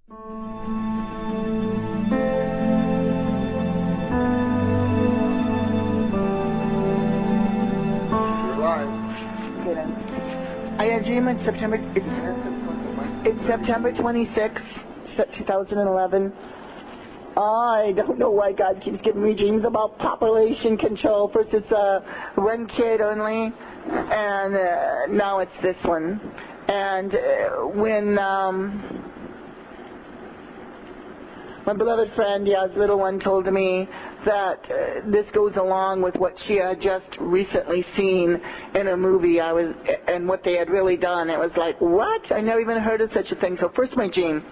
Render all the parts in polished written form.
I had a dream on September 26th, 2011. I don't know why God keeps giving me dreams about population control. First it's one kid only, and now it's this one. And when my beloved friend, Ya's little one, told me that this goes along with what she had just recently seen in a movie, and what they had really done. It was like, what? I never even heard of such a thing. So first my dream.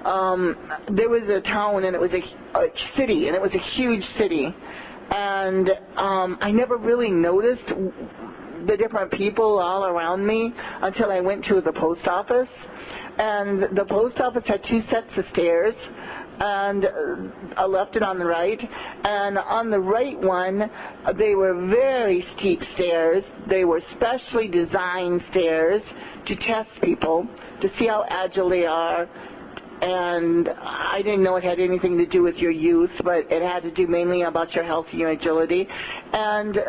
There was a town, and it was a city, and it was a huge city. And I never really noticed the different people all around me until I went to the post office. And the post office had two sets of stairs, and a left and on the right. And on the right one, they were very steep stairs. They were specially designed stairs to test people, to see how agile they are. And I didn't know it had anything to do with your youth, but it had to do mainly about your health and your agility. And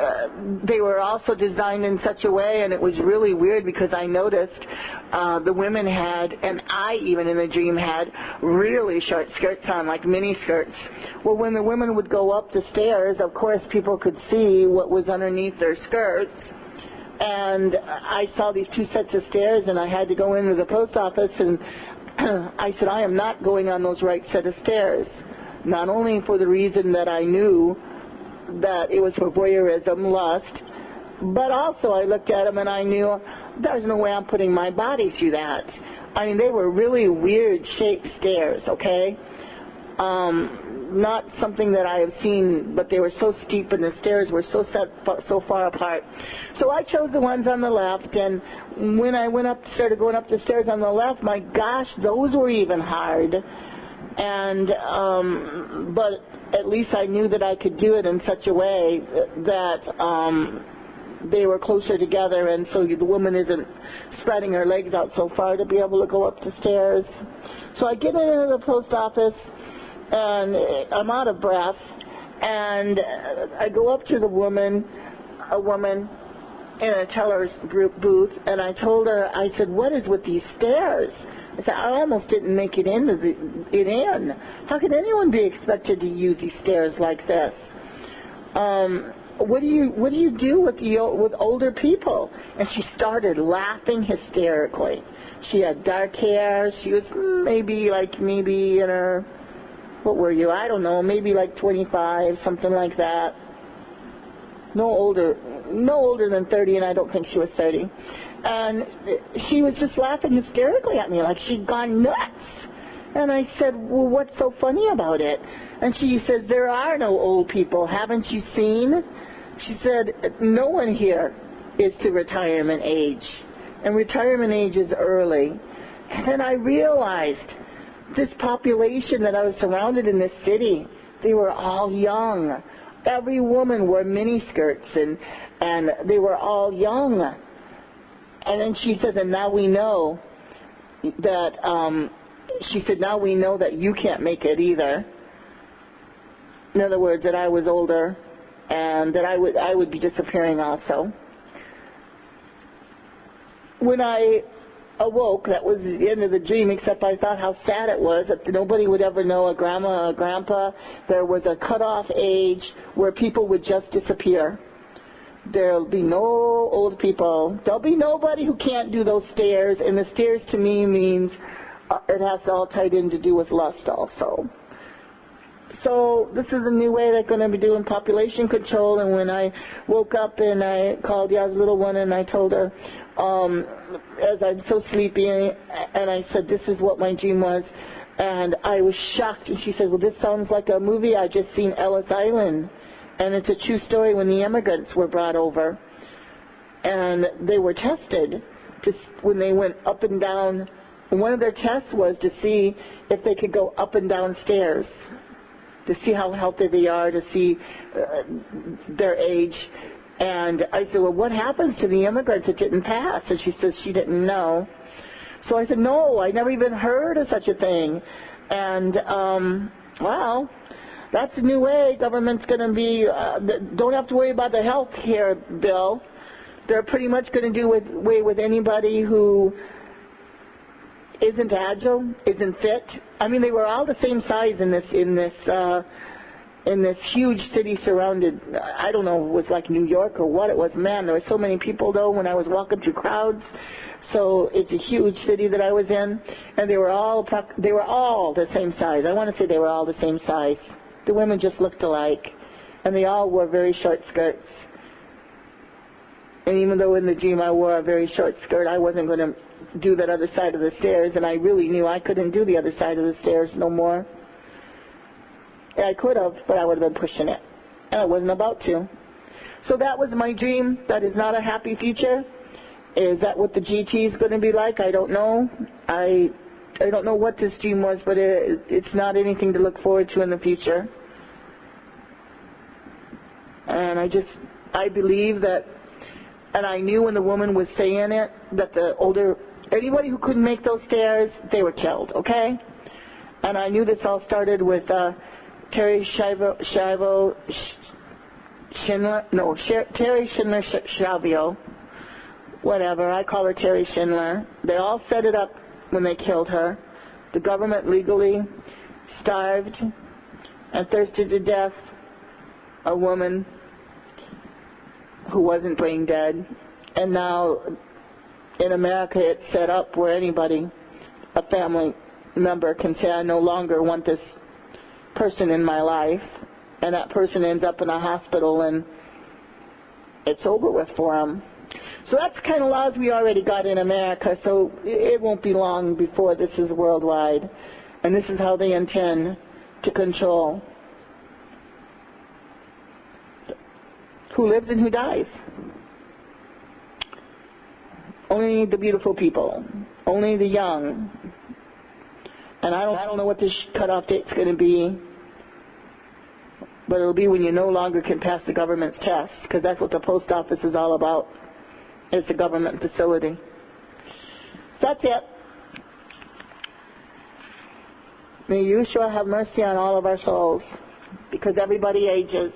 they were also designed in such a way, and it was really weird because I noticed the women had, and I even in the dream had, really short skirts on, like mini skirts. Well, when the women would go up the stairs, of course people could see what was underneath their skirts. And I saw these two sets of stairs, and I had to go into the post office, and I said, I am not going on those right set of stairs. Not only for the reason that I knew that it was for voyeurism, lust, but also I looked at them and I knew there's no way I'm putting my body through that. I mean, they were really weird shaped stairs, okay? Not something that I have seen, but they were so steep and the stairs were so far apart. So I chose the ones on the left, and when I started going up the stairs on the left, my gosh, those were even hard. And but at least I knew that I could do it in such a way that they were closer together, and so the woman isn't spreading her legs out so far to be able to go up the stairs. So I get into the post office, and I'm out of breath, and I go up to a woman in a teller's booth, and I told her, I said, what is with these stairs? I said, I almost didn't make it in. How could anyone be expected to use these stairs like this? What do you do with older people? And she started laughing hysterically. She had dark hair. She was maybe in her, what were you? I don't know, maybe like 25, something like that. No older than 30, and I don't think she was 30. And she was just laughing hysterically at me like she'd gone nuts. And I said, well, what's so funny about it? And she says, there are no old people. Haven't you seen? She said, no one here is to retirement age. And retirement age is early. And I realized this population that I was surrounded in this city, they were all young. Every woman wore mini skirts, and they were all young. And then she said, and now we know that, now we know that you can't make it either. In other words, that I was older, and that I would be disappearing also. When I awoke, that was the end of the dream, except I thought how sad it was that nobody would ever know, a grandma, a grandpa. There was a cutoff age where people would just disappear. There'll be no old people. There'll be nobody who can't do those stairs, and the stairs to me means it has all tied in to do with lust also. So this is a new way they're going to be doing population control. And when I woke up and I called Ya's little one and I told her, as I'm so sleepy, and I said, this is what my dream was. And I was shocked. And she said, well, this sounds like a movie I just seen, Ellis Island. And it's a true story when the immigrants were brought over. And they were tested when they went up and down. And one of their tests was to see if they could go up and down stairs, to see how healthy they are, to see their age. And I said, well, what happens to the immigrants that didn't pass? And she says she didn't know. So I said, no, I never even heard of such a thing. And, well, that's a new way. Government's going to be, don't have to worry about the health care bill. They're pretty much going to do away with anybody who isn't agile, isn't fit. I mean, they were all the same size in this huge city surrounded, I don't know, it was like New York or what it was. Man, there were so many people, though, when I was walking through crowds. So it's a huge city that I was in, and they were all the same size. I want to say they were all the same size. The women just looked alike, and they all wore very short skirts. And even though in the dream I wore a very short skirt, I wasn't going to do that other side of the stairs, and I really knew I couldn't do the other side of the stairs no more. Yeah, I could have, but I would have been pushing it, and I wasn't about to. So that was my dream. That is not a happy future. Is that what the GT is going to be like? I don't know. I don't know what this dream was, but it's not anything to look forward to in the future. And I believe that, and I knew when the woman was saying it, that anybody who couldn't make those stairs, they were killed, okay? And I knew this all started with Terry Schiavo Schindler, no, Terry Schindler Schiavo, whatever, I call her Terry Schindler. They all set it up when they killed her. The government legally starved and thirsted to death a woman who wasn't brain dead. And now in America it's set up where anybody, a family member, can say, I no longer want this person in my life, and that person ends up in a hospital and it's over with for them. So that's the kind of laws we already got in America, so it won't be long before this is worldwide. And this is how they intend to control who lives and who dies. Only the beautiful people, only the young. And I don't know what this cutoff date's going to be, but it'll be when you no longer can pass the government's test, because that's what the post office is all about. It's a government facility. That's it. May Yeshua have mercy on all of our souls, because everybody ages.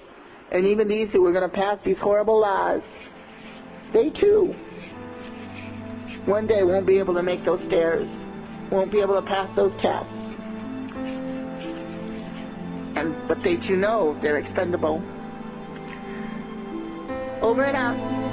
And even these who are going to pass these horrible laws, they too one day won't be able to make those stairs, won't be able to pass those tests. But they too know they're expendable. Over and out.